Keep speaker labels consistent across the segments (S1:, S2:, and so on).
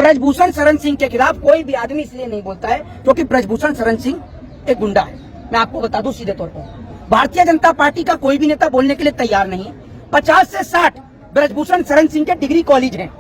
S1: ब्रजभूषण शरण सिंह के खिलाफ कोई भी आदमी इसलिए नहीं बोलता है क्योंकि ब्रजभूषण शरण सिंह एक गुंडा है। मैं आपको बता दूं सीधे तौर पर, भारतीय जनता पार्टी का कोई भी नेता बोलने के लिए तैयार नहीं है। 50 से 60 ब्रजभूषण शरण सिंह के डिग्री कॉलेज हैं,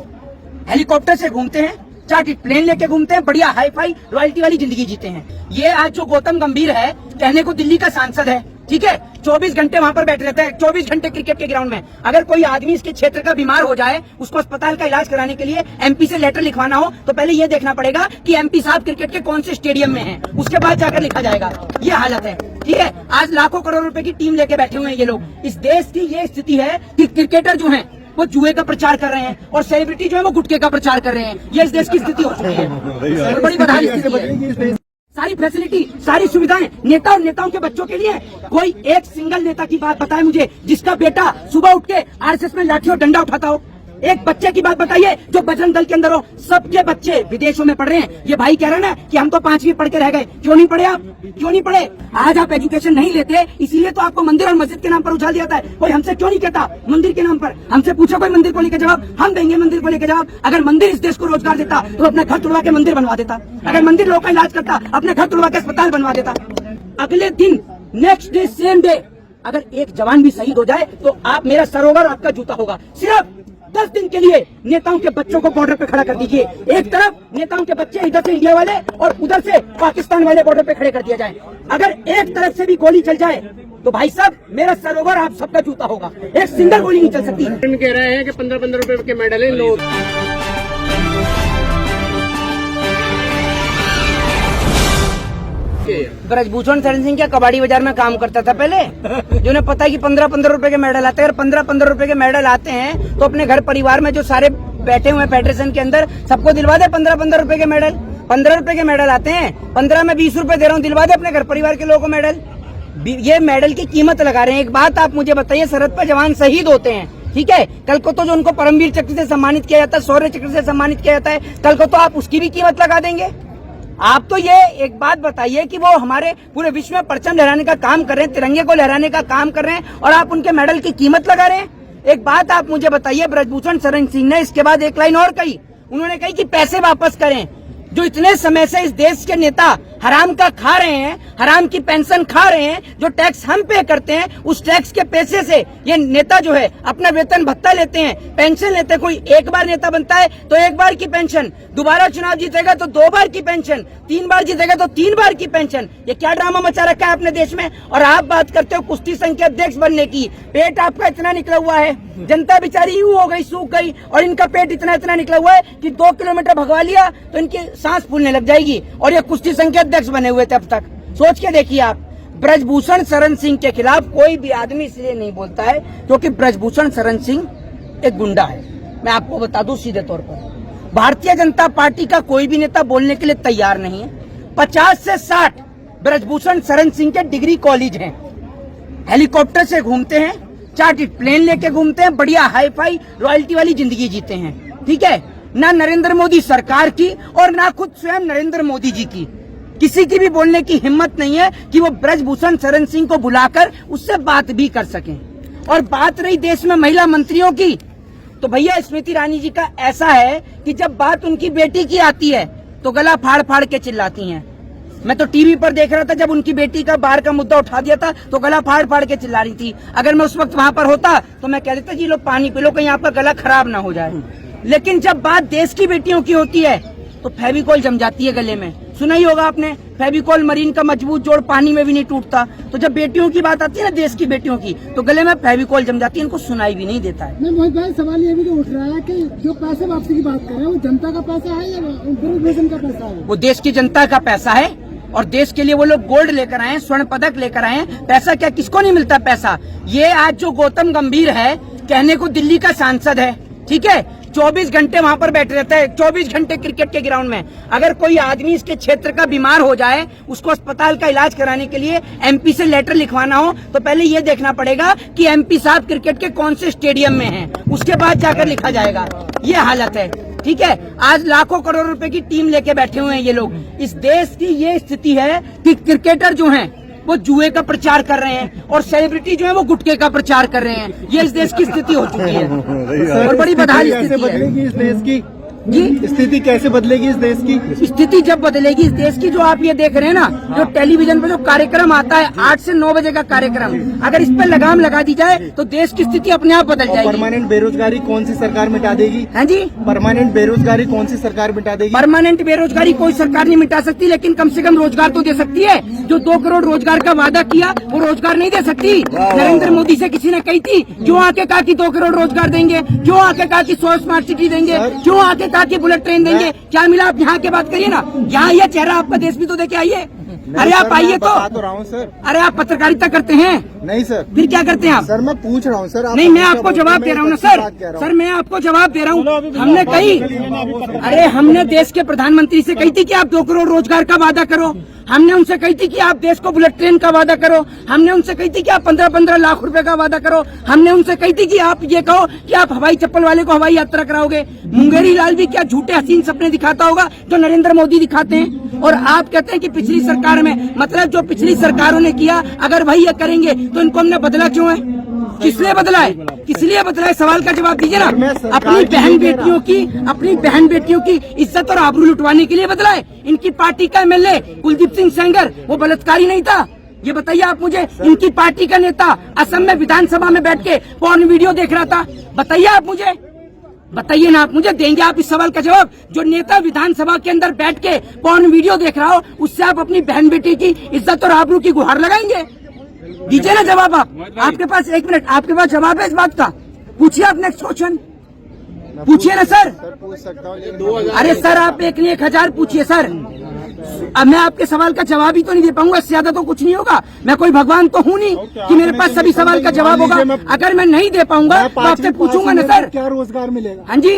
S1: हेलीकॉप्टर से घूमते हैं, चार्टर्ड प्लेन लेके घूमते हैं, बढ़िया हाई फाई रॉयल्टी वाली जिंदगी जीते हैं। ये आज जो गौतम गंभीर है, कहने को दिल्ली का सांसद है, ठीक है, 24 घंटे वहां पर बैठे रहता है, 24 घंटे क्रिकेट के ग्राउंड में। अगर कोई आदमी इसके क्षेत्र का बीमार हो जाए, उसको अस्पताल का इलाज कराने के लिए एमपी से लेटर लिखवाना हो, तो पहले ये देखना पड़ेगा कि एमपी साहब क्रिकेट के कौन से स्टेडियम में हैं, उसके बाद जाकर लिखा जाएगा। ये हालत है, ठीक है। आज लाखों करोड़ रुपए की टीम लेके बैठे हुए हैं ये लोग। इस देश की ये स्थिति है कि क्रिकेटर जो है वो जुए का प्रचार कर रहे हैं और सेलिब्रिटी जो है वो गुटखे का प्रचार कर रहे हैं। ये इस देश की स्थिति हो चुकी है, बड़ी बदहाली स्थिति है। सारी फैसिलिटी, सारी सुविधाएं नेता और नेताओं के बच्चों के लिए। कोई एक सिंगल नेता की बात बताए मुझे जिसका बेटा सुबह उठ के आरएसएस में लाठी और डंडा उठाता हो। एक बच्चे की बात बताइए जो बजरंग दल के अंदर हो। सबके बच्चे विदेशों में पढ़ रहे हैं। ये भाई कह रहे हैं ना कि हम तो 5वीं पढ़ के रह गए। क्यों नहीं पढ़े आप? क्यों नहीं पढ़े? आज आप एजुकेशन नहीं लेते, इसीलिए तो आपको मंदिर और मस्जिद के नाम पर उछाल दिया जाता है। कोई हमसे क्यों नहीं कहता मंदिर के नाम पर? हमसे पूछो कोई मंदिर को लेकर जवाब, हम देंगे मंदिर को लेकर जवाब। अगर मंदिर इस देश को रोजगार देता तो अपना घर तुड़वा के मंदिर बनवा देता। अगर मंदिर लोगों का इलाज करता, अपने घर तुड़वा के अस्पताल बनवा देता। अगले दिन, नेक्स्ट डे, सेम डे, अगर एक जवान भी शहीद हो जाए तो आप मेरा सरोवर आपका जूता होगा। सिर्फ 10 दिन के लिए नेताओं के बच्चों को बॉर्डर पे खड़ा कर दीजिए। एक तरफ नेताओं के बच्चे इधर से इंडिया वाले और उधर से पाकिस्तान वाले बॉर्डर पे खड़े कर दिया जाए। अगर एक तरफ से भी गोली चल जाए तो भाई साहब मेरा सरोवर आप सबका जूता होगा। एक सिंगल गोली नहीं चल सकती।
S2: कह रहे हैं कि 15-15 रुपए के मेडल है लोग।
S1: ब्रजभूषण शरण सिंह क्या कबाड़ी बाजार में काम करता था पहले, जो उन्हें पता है कि 15-15 रुपए के मेडल आते हैं। और 15-15 रुपए के मेडल आते हैं तो अपने घर परिवार में जो सारे बैठे हुए फेडरेशन के अंदर सबको दिलवा दे 15-15 रुपए के मेडल। 15 रुपए के मेडल आते हैं, 15 में 20 रुपए दे रहा हूँ, दिलवा दे अपने घर परिवार के लोगों को मेडल। ये मेडल की कीमत लगा रहे हैं। एक बात आप मुझे बताइए, सरहद पर जवान शहीद होते हैं, ठीक है, कल को तो जो उनको परमवीर चक्र से सम्मानित किया जाता है, शौर्य चक्र से सम्मानित किया जाता है, कल को तो आप उसकी भी कीमत लगा देंगे। आप तो ये एक बात बताइए कि वो हमारे पूरे विश्व में परचम लहराने का काम कर रहे हैं, तिरंगे को लहराने का काम कर रहे हैं, और आप उनके मेडल की कीमत लगा रहे हैं। एक बात आप मुझे बताइए, ब्रजभूषण शरण सिंह ने इसके बाद एक लाइन और कही। उन्होंने कही कि पैसे वापस करें। जो इतने समय से इस देश के नेता हराम का खा रहे हैं, हराम की पेंशन खा रहे हैं, जो टैक्स हम पे करते हैं, उस टैक्स के पैसे से ये नेता जो है अपना वेतन भत्ता लेते हैं, पेंशन लेते हैं। कोई एक बार नेता बनता है तो एक बार की पेंशन, दोबारा चुनाव जीतेगा तो 2 बार की पेंशन, 3 बार जीतेगा तो 3 बार की पेंशन। ये क्या ड्रामा मचा रखा है अपने देश में। और आप बात करते हो कुश्ती संघ के अध्यक्ष बनने की। पेट आपका इतना निकला हुआ है, जनता बेचारी यूं हो गई, सूख गई, और इनका पेट इतना निकला हुआ है कि 2 किलोमीटर भगवा लिया तो इनकी सांस फूलने लग जाएगी। और ये कुश्ती संघ के अध्यक्ष बने हुए थे अब तक। सोच के देखिए आप। ब्रजभूषण शरण सिंह के खिलाफ कोई भी आदमी इसलिए नहीं बोलता है क्योंकि ब्रजभूषण शरण सिंह एक गुंडा है। मैं आपको बता दूं सीधे तौर पर, भारतीय जनता पार्टी का कोई भी नेता बोलने के लिए तैयार नहीं है। 50 से 60 ब्रजभूषण शरण सिंह के डिग्री कॉलेज हैं, हेलीकॉप्टर से घूमते हैं, चार्टर्ड प्लेन लेके घूमते हैं, बढ़िया हाई फाई रॉयल्टी वाली जिंदगी जीते हैं, ठीक है। ना नरेंद्र मोदी सरकार की और ना खुद स्वयं नरेंद्र मोदी जी की किसी की भी बोलने की हिम्मत नहीं है कि वो ब्रजभूषण शरण सिंह को बुलाकर उससे बात भी कर सकें। और बात रही देश में महिला मंत्रियों की, तो भैया स्मृति ईरानी जी का ऐसा है कि जब बात उनकी बेटी की आती है तो गला फाड़ फाड़ के चिल्लाती हैं। मैं तो टीवी पर देख रहा था, जब उनकी बेटी का बाहर का मुद्दा उठा दिया था तो गला फाड़ फाड़ के चिल्ला रही थी। अगर मैं उस वक्त वहां पर होता तो मैं कह देता जी लोग पानी पी लो, कहीं आपका गला खराब ना हो जाए। लेकिन जब बात देश की बेटियों की होती है तो फेविकोल जम जाती है गले में। सुना ही होगा आपने, फेविकोल मरीन का मजबूत जोड़ पानी में भी नहीं टूटता। तो जब बेटियों की बात आती है ना, देश की बेटियों की, तो गले में फेविकोल जम जाती है, इनको सुनाई भी नहीं देता है।
S3: मोहित भाई, सवाल ये भी तो उठ रहा है कि जो पैसे वापसी की बात कर रहे हैं वो जनता का पैसा है या ब्रजभूषण का पैसा है?
S1: वो देश की जनता का पैसा है, और देश के लिए वो लोग गोल्ड लेकर आए, स्वर्ण पदक लेकर आए। पैसा क्या, किसको नहीं मिलता पैसा? ये आज जो गौतम गंभीर है, कहने को दिल्ली का सांसद है, ठीक है, 24 घंटे वहां पर बैठे रहता है, 24 घंटे क्रिकेट के ग्राउंड में। अगर कोई आदमी इसके क्षेत्र का बीमार हो जाए, उसको अस्पताल का इलाज कराने के लिए एमपी से लेटर लिखवाना हो, तो पहले ये देखना पड़ेगा कि एमपी साहब क्रिकेट के कौन से स्टेडियम में हैं, उसके बाद जाकर लिखा जाएगा। ये हालत है, ठीक है। आज लाखों करोड़ रुपए की टीम लेके बैठे हुए हैं ये लोग। इस देश की ये स्थिति है कि क्रिकेटर जो हैं वो जुए का प्रचार कर रहे हैं और सेलिब्रिटी जो है वो गुटखे का प्रचार कर रहे हैं। ये इस देश की स्थिति हो चुकी है और बड़ी बदहाली स्थिति है।
S2: इस देश की
S1: जी
S4: स्थिति कैसे बदलेगी इस देश की?
S1: स्थिति जब बदलेगी इस देश की, जो आप ये देख रहे हैं ना, जो टेलीविजन पे जो कार्यक्रम आता है 8 से 9 बजे का कार्यक्रम, अगर इस पे लगाम लगा दी जाए तो देश की स्थिति अपने आप बदल जाएगी।
S4: परमानेंट बेरोजगारी कौन सी सरकार मिटा देगी?
S1: हाँ जी,
S4: परमानेंट बेरोजगारी कौन सी सरकार मिटा देगी?
S1: परमानेंट बेरोजगारी कोई सरकार नहीं मिटा सकती, लेकिन कम से कम रोजगार तो दे सकती है। जो 2 करोड़ रोजगार का वादा किया वो रोजगार नहीं दे सकती। नरेंद्र मोदी से किसी ने कही थी, क्यों आके कहा कि 2 करोड़ रोजगार देंगे, क्यों आके कहा कि 100 स्मार्ट सिटी देंगे, क्यों आके कहा कि बुलेट ट्रेन देंगे? क्या मिला? आप यहाँ की बात करिए ना, यहाँ ये चेहरा आपका देश भी तो देखे आइए। अरे आप आइए तो।
S4: बता तो रहा हूँ सर।
S1: अरे आप पत्रकारिता करते हैं?
S4: नहीं सर।
S1: फिर क्या करते हैं आप?
S4: सर मैं पूछ रहा हूँ सर।
S1: नहीं, मैं आपको जवाब दे रहा हूँ ना सर। सर मैं आपको जवाब दे रहा हूँ। हमने कही, अरे हमने देश के प्रधानमंत्री से कही थी कि आप 2 करोड़ रोजगार का वादा करो। हमने उनसे कही थी कि आप देश को बुलेट ट्रेन का वादा करो। हमने उनसे कही थी कि आप 15-15 लाख रुपए का वादा करो। हमने उनसे कही थी कि आप ये कहो कि आप हवाई चप्पल वाले को हवाई यात्रा कराओगे। मुंगेरी लाल भी क्या झूठे हसीन सपने दिखाता होगा जो नरेंद्र मोदी दिखाते हैं? और आप कहते हैं कि पिछली सरकार में, मतलब जो पिछली सरकारों ने किया अगर वही ये करेंगे तो इनको हमने बदला क्यों है? किस लिए बदला है? किस लिए बदला है? सवाल का जवाब दीजिए ना। अपनी बहन बेटियों की इज्जत और आबरू लुटवाने के लिए बदला है। इनकी पार्टी का एमएलए कुलदीप सिंह सेंगर वो बलात्कारी नहीं था? ये बताइए आप मुझे। इनकी पार्टी का नेता असम में विधानसभा में बैठ के पॉर्न वीडियो देख रहा था? बताइए आप मुझे, बताइए ना आप मुझे। देंगे आप इस सवाल का जवाब? जो नेता विधानसभा के अंदर बैठ के पॉर्न वीडियो देख रहा हो, उससे आप अपनी बहन बेटी की इज्जत और आबरू की गुहार लगाएंगे? दीजिए ना जवाब आप। आपके पास 1 मिनट, आपके पास जवाब है इस बात का? पूछिए आप नेक्स्ट क्वेश्चन पूछिए ना सर।
S4: पूछ सकता हूँ।
S1: अरे सर आप 1 नहीं 1000 पूछिए सर। अब मैं आपके सवाल का जवाब ही तो नहीं दे पाऊंगा, इससे ज्यादा तो कुछ नहीं होगा। मैं कोई भगवान तो हूँ नहीं कि मेरे पास सभी सवाल का जवाब होगा। अगर मैं नहीं दे पाऊंगा तो आपसे पूछूंगा ना सर।
S4: क्या रोजगार मिलेगा?
S1: हाँ जी,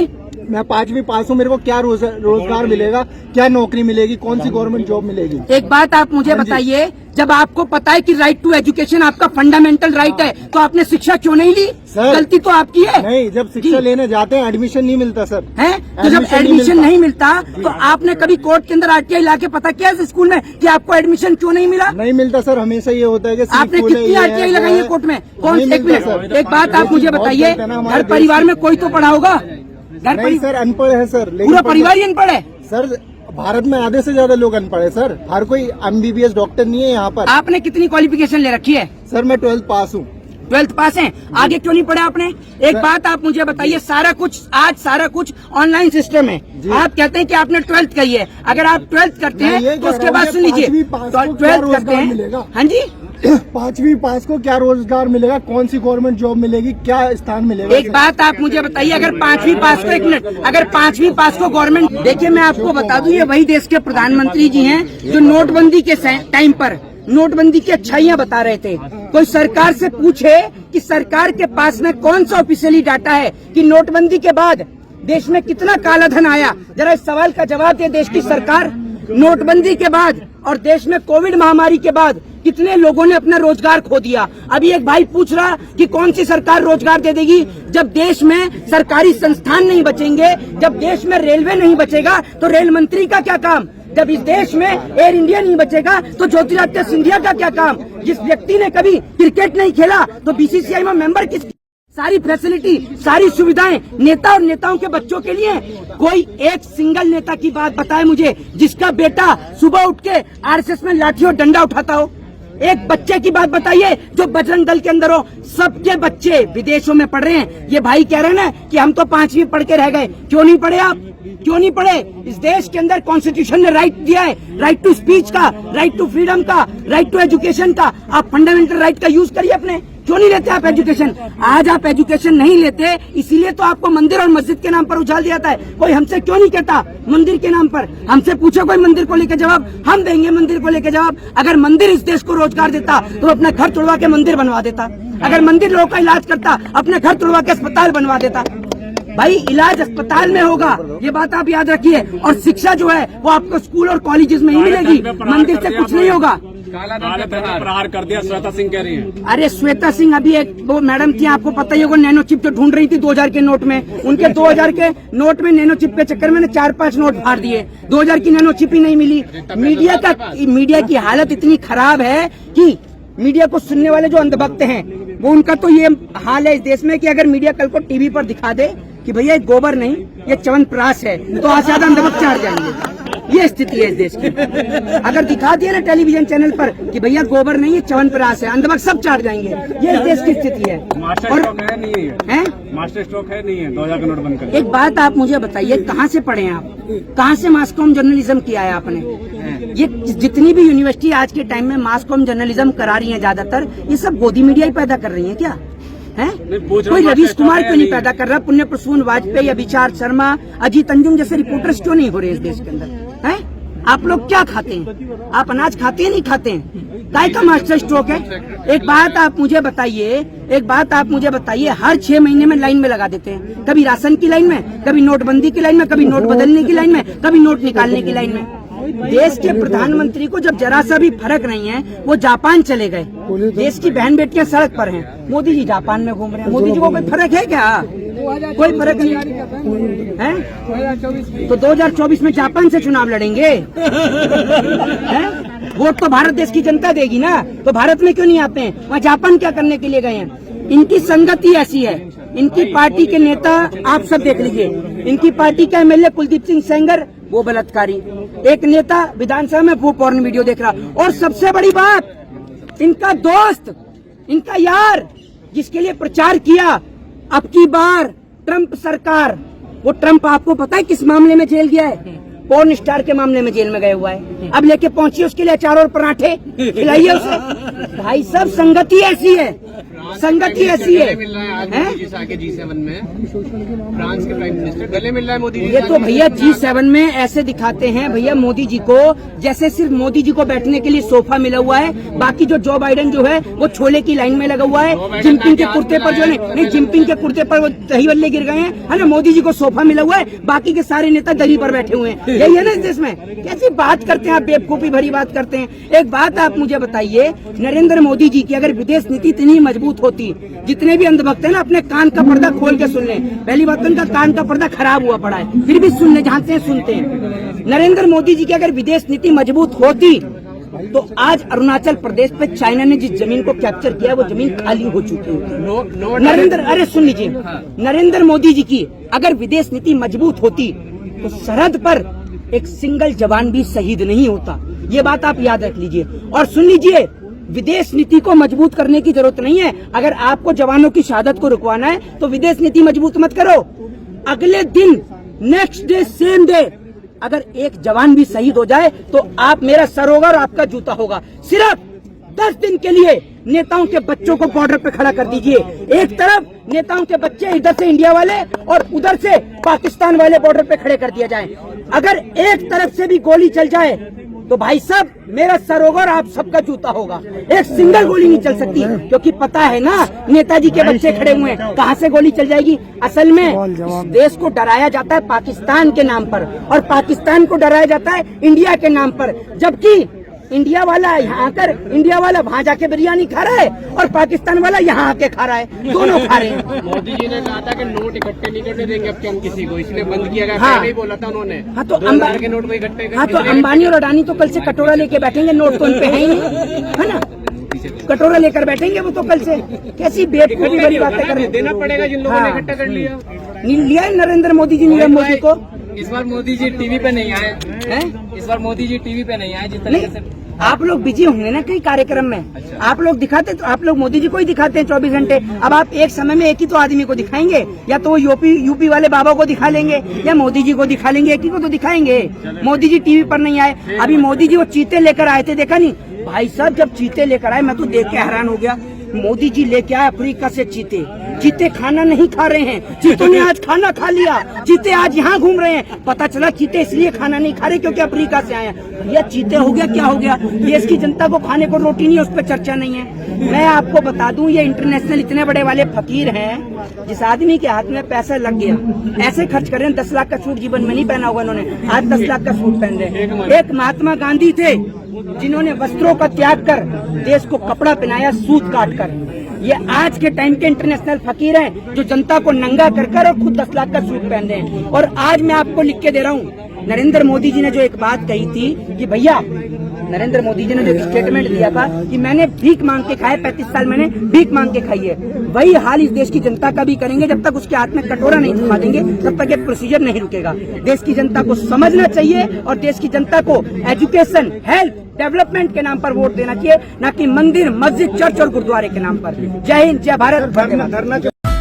S4: मैं 5वीं पास हूँ, मेरे को क्या रोजगार मिलेगा? क्या नौकरी मिलेगी? कौन सी गवर्नमेंट जॉब मिलेगी?
S1: एक बात आप मुझे बताइए, जब आपको पता है कि राइट टू एजुकेशन आपका फंडामेंटल राइट है, तो आपने शिक्षा क्यों नहीं ली?
S4: सर,
S1: गलती तो आपकी है।
S4: नहीं, जब शिक्षा लेने जाते हैं एडमिशन नहीं मिलता सर।
S1: है तो जब एडमिशन नहीं मिलता तो आपने कभी कोर्ट के अंदर आरटीआई लाके पता किया इस स्कूल में कि आपको एडमिशन क्यों नहीं मिला?
S4: नहीं मिलता सर, हमेशा ये होता है कि
S1: आपने कितनी आरटीआई लगाई है कोर्ट में? कौन? 1 मिनट, एक बात आप मुझे बताइए, घर परिवार में कोई तो पढ़ा होगा? घर
S4: नहीं सर, अनपढ़ है सर।
S1: पूरा परिवार ही अनपढ़ है
S4: सर। भारत में आधे से ज्यादा लोग अनपढ़ है सर। हर कोई एमबीबीएस डॉक्टर नहीं है यहाँ पर।
S1: आपने कितनी क्वालिफिकेशन ले रखी है?
S4: सर मैं 12th पास हूँ।
S1: 12th पास हैं, आगे क्यों नहीं पढ़ा आपने? एक बात आप मुझे बताइए, सारा कुछ ऑनलाइन सिस्टम है। आप कहते हैं कि आपने 12th करी है। अगर आप 12th करते हैं तो उसके बाद सुन लीजिए, 12th करते हैं। हाँ जी,
S4: 5वीं पास को क्या रोजगार मिलेगा? कौन सी गवर्नमेंट जॉब मिलेगी? क्या स्थान मिलेगा?
S1: एक बात आप मुझे बताइए, अगर 5वीं पास को, 1 मिनट, अगर 5वीं पास को गवर्नमेंट, देखिए मैं आपको बता दूं, ये वही देश के प्रधानमंत्री जी हैं जो नोटबंदी के टाइम पर नोटबंदी की अच्छाइयां बता रहे थे। कोई सरकार से पूछे कि सरकार के पास में कौन सा ऑफिशियली डाटा है कि नोटबंदी के बाद देश में कितना काला धन आया? जरा इस सवाल का जवाब दे देश की सरकार। नोटबंदी के बाद और देश में कोविड महामारी के बाद कितने लोगों ने अपना रोजगार खो दिया? अभी एक भाई पूछ रहा कि कौन सी सरकार रोजगार दे देगी? जब देश में सरकारी संस्थान नहीं बचेंगे, जब देश में रेलवे नहीं बचेगा तो रेल मंत्री का क्या काम? जब इस देश में एयर इंडिया नहीं बचेगा तो ज्योतिरादित्य सिंधिया का क्या काम? जिस व्यक्ति ने कभी क्रिकेट नहीं खेला तो बीसीसीआई में मेंबर किस? सारी फैसिलिटी, सारी सुविधाएं नेता और नेताओं के बच्चों के लिए। कोई एक सिंगल नेता की बात बताए मुझे जिसका बेटा सुबह उठ के आरएसएस में लाठी और डंडा उठाता हो। एक बच्चे की बात बताइए जो बजरंग दल के अंदर हो। सबके बच्चे विदेशों में पढ़ रहे हैं। ये भाई कह रहे हैं ना कि हम तो 5वीं पढ़ के रह गए। क्यों नहीं पढ़े आप? क्यों नहीं पढ़े? इस देश के अंदर कॉन्स्टिट्यूशन ने राइट दिया है, राइट टू स्पीच का, राइट टू फ्रीडम का, राइट टू एजुकेशन का। आप फंडामेंटल राइट का यूज करिए अपने। क्यों नहीं लेते आप एजुकेशन? आज आप एजुकेशन नहीं लेते, इसीलिए तो आपको मंदिर और मस्जिद के नाम पर उछाल दिया जाता है। कोई हमसे क्यों नहीं कहता मंदिर के नाम पर? हमसे पूछो कोई मंदिर को लेकर जवाब, हम देंगे मंदिर को लेकर जवाब। अगर मंदिर इस देश को रोजगार देता तो अपना घर तोड़वा के मंदिर बनवा देता। अगर मंदिर लोगों का इलाज करता अपने घर तोड़वा के अस्पताल बनवा देता। भाई इलाज अस्पताल में होगा, ये बात आप याद रखिए। और शिक्षा जो है वो आपको स्कूल और कॉलेजेस में ही मिलेगी, मंदिर से कुछ नहीं होगा।
S2: प्रहार कर दिया, श्वेता सिंह कह रही है।
S1: अरे श्वेता सिंह अभी एक वो मैडम थी, आपको पता ही होगा, नैनो चिप जो ढूंढ रही थी 2000 के नोट में। उनके 2000 के नोट में नैनो चिप के चक्कर में 4-5 नोट फाड़ दिए। 2000 की नैनो चिप ही नहीं मिली। मीडिया की हालत इतनी खराब है कि मीडिया को सुनने वाले जो अंधभक्त हैं वो, उनका तो ये हाल है इस देश में कि अगर मीडिया कल को टीवी पर दिखा दे कि भैया ये गोबर नहीं, ये च्यवनप्राश है, तो आज ज्यादा अंधभक्त चार जाएंगे। ये स्थिति है इस देश की। अगर दिखा दिया ना टेलीविजन चैनल पर कि भैया गोबर नहीं, ये च्यवनप्राश है, अंधभक्त सब चाट जाएंगे। ये इस देश की स्थिति है।
S2: मास्टर
S1: और
S2: स्ट्रोक है नहीं है, मास्टर स्ट्रोक है नहीं है 2000 का नोट बंद कर।
S1: एक बात आप मुझे बताइए, कहाँ से पढ़े हैं आप, कहाँ से मास कॉम जर्नलिज्म किया है आपने? ये जितनी भी यूनिवर्सिटी आज के टाइम में मास कॉम जर्नलिज्म करा रही है, ज्यादातर ये सब गोदी मीडिया ही पैदा कर रही है क्या है? कोई रवीश कुमार क्यों नहीं पैदा कर रहा? पुण्य प्रसून वाजपेयी, अभिचार शर्मा, अजीत अंजुम जैसे रिपोर्टर्स क्यों नहीं हो रहे इस देश के अंदर? है आप लोग क्या खाते हैं? आप अनाज खाते हैं नहीं खाते हैं? काय का मास्टर स्ट्रोक है? एक बात आप मुझे बताइए, हर 6 महीने में लाइन में लगा देते हैं, कभी राशन की लाइन में, कभी नोटबंदी की लाइन में, कभी नोट बदलने की लाइन में, कभी नोट निकालने की लाइन में। देश के प्रधानमंत्री को जब जरा सा भी फर्क नहीं है, वो जापान चले गए। देश की बहन बेटियां सड़क पर हैं, मोदी जी जापान में घूम रहे हैं। मोदी जी को कोई फर्क है क्या? कोई फर्क नहीं है। तो 2024 में जापान से चुनाव लड़ेंगे हैं? वोट तो भारत देश की जनता देगी ना, तो भारत में क्यों नहीं आते हैं? वहाँ जापान क्या करने के लिए गए हैं? इनकी संगति ऐसी है। इनकी पार्टी के नेता आप सब देख लीजिए, इनकी पार्टी का एमएलए कुलदीप सिंह सेंगर वो बलात्कारी, एक नेता विधानसभा में वो पॉर्न वीडियो देख रहा, और सबसे बड़ी बात, इनका दोस्त, इनका यार, जिसके लिए प्रचार किया अब की बार ट्रंप सरकार, वो ट्रंप आपको पता है किस मामले में जेल गया है? पोर्न स्टार के मामले में जेल में गया हुआ है। अब लेके पहुंचिए उसके लिए अचार और पराठे खिलाइए उसे। भाई सब संगति ऐसी है, संगति ऐसी है।
S5: G7 में फ्रांस के प्राइम मिनिस्टर गले मिल रहा है मोदी जी।
S1: ये तो भैया G7 में ऐसे दिखाते हैं भैया मोदी जी को, जैसे सिर्फ मोदी जी को बैठने के लिए सोफा मिला हुआ है, बाकी जो बाइडेन जो है वो छोले की लाइन में लगा हुआ है। जिनपिंग के कुर्ते पर जो नहीं, जिनपिंग के कुर्ते पर वो दही बल्ले गिर गए हैं, है ना? मोदी जी को सोफा मिला हुआ है, बाकी के सारे नेता दरी पर बैठे हुए हैं। यही है ना इस देश में? कैसी बात करते हैं आप, बेवकूफी भरी बात करते हैं। एक बात आप मुझे बताइए, नरेंद्र मोदी जी की अगर विदेश नीति इतनी मजबूत होती, जितने भी अंधभक्त हैं ना अपने कान का पर्दा खोल के सुन लें। पहली बात तो इनका कान का पर्दा खराब हुआ पड़ा है, फिर भी सुनने झांकते हैं, सुनते हैं। नरेंद्र मोदी जी की अगर विदेश नीति मजबूत होती तो आज अरुणाचल प्रदेश पे चाइना ने जिस जमीन को कैप्चर किया वो जमीन खाली हो चुकी होती। नरेंद्र, अरे सुन लीजिए, नरेंद्र मोदी जी की अगर विदेश नीति मजबूत होती तो सरहद पर एक सिंगल जवान भी शहीद नहीं होता। ये बात आप याद रख लीजिए। और सुन लीजिए, विदेश नीति को मजबूत करने की जरूरत नहीं है। अगर आपको जवानों की शहादत को रुकवाना है तो विदेश नीति मजबूत मत करो। अगले दिन, नेक्स्ट डे, सेम डे, अगर एक जवान भी शहीद हो जाए तो आप मेरा सर होगा और आपका जूता होगा। सिर्फ 10 दिन के लिए नेताओं के बच्चों को बॉर्डर पे खड़ा कर दीजिए। एक तरफ नेताओं के बच्चे इधर से इंडिया वाले और उधर से पाकिस्तान वाले बॉर्डर पे खड़े कर दिया जाए। अगर एक तरफ से भी गोली चल जाए तो भाई साहब मेरा सर होगा और आप सबका जूता होगा। एक सिंगल गोली नहीं चल सकती, क्योंकि पता है ना नेताजी के बच्चे खड़े हुए हैं, कहाँ से गोली चल जाएगी। असल में इस देश को डराया जाता है पाकिस्तान के नाम पर, और पाकिस्तान को डराया जाता है इंडिया के नाम पर, जबकि इंडिया वाला यहाँ आकर, इंडिया वाला वहाँ जाके बिरयानी खा रहा है और पाकिस्तान वाला यहाँ आके खा रहा है, दोनों खा रहे हैं।
S5: मोदी जी ने कहा था कि नोट इकट्ठे नहीं करने देंगे अब हम किसी को, इसलिए बंद किया गया।
S1: हाँ,
S5: पहले ही बोला था उन्होंने।
S1: हाँ तो
S5: 2000 के नोट को इकट्ठे।
S1: हाँ तो अंबानी और अडानी तो कल से कटोरा लेके बैठेंगे, नोट तो उन पे है ही नहीं, है ना? कटोरा लेकर बैठेंगे वो तो कल से। कैसी बेवकूफी भरी बातें कर रहे हैं।
S5: देना पड़ेगा जिन लोगों ने इकट्ठा कर लिया।
S1: लिया है नरेंद्र मोदी जी, नीरव मोदी को।
S5: इस बार मोदी जी टीवी पे नहीं आए हैं, इस बार मोदी जी टीवी पे नहीं आए जिस तरीके से।
S1: आप लोग बिजी होंगे ना कई कार्यक्रम में। अच्छा। आप लोग दिखाते तो आप लोग मोदी जी को ही दिखाते हैं 24 घंटे। अब आप एक समय में एक ही तो आदमी को दिखाएंगे, या तो यूपी वाले बाबा को दिखा लेंगे या मोदी जी को दिखा लेंगे, एक ही को तो दिखाएंगे। मोदी जी टीवी पर नहीं आए। अभी मोदी जी वो चीते लेकर आए थे, देखा नहीं भाई साहब? जब चीते लेकर आए मैं तो देख के हैरान हो गया। मोदी जी लेके आए अफ्रीका से चीते। चीते खाना नहीं खा रहे हैं, चीतों ने आज खाना खा लिया। चीते आज यहाँ घूम रहे हैं। पता चला चीते इसलिए खाना नहीं खा रहे क्योंकि अफ्रीका से आए हैं। भैया चीते हो गया, क्या हो गया? देश की जनता को खाने को रोटी नहीं है, उस पर चर्चा नहीं है। मैं आपको बता दूं, ये इंटरनेशनल इतने बड़े वाले फकीर हैं, जिस आदमी के हाथ में पैसा लग गया ऐसे खर्च कर रहे हैं। 10 लाख का सूट जीवन में नहीं पहना होगा इन्होंने, आज 10 लाख का सूट पहन रहे हैं। एक महात्मा गांधी थे जिन्होंने वस्त्रों का त्याग कर देश को कपड़ा पहनाया सूत काट कर। ये आज के टाइम के इंटरनेशनल फकीर हैं जो जनता को नंगा कर कर और खुद 10 लाख का सूट पहन रहे हैं। और आज मैं आपको लिख के दे रहा हूँ, नरेंद्र मोदी जी ने जो एक बात कही थी कि भैया नरेंद्र मोदी जी ने जो स्टेटमेंट दिया था कि मैंने भीख मांग के खाए, 35 साल मैंने भीख मांग के खाई है, वही हाल इस देश की जनता का भी करेंगे। जब तक उसके हाथ में कटोरा नहीं थमा देंगे तब तक ये प्रोसीजर नहीं रुकेगा। देश की जनता को समझना चाहिए और देश की जनता को एजुकेशन, हेल्थ, डेवलपमेंट के नाम पर वोट देना चाहिए, न कि मंदिर, मस्जिद, चर्च और गुरुद्वारे के नाम पर। जय हिंद, जय भारत।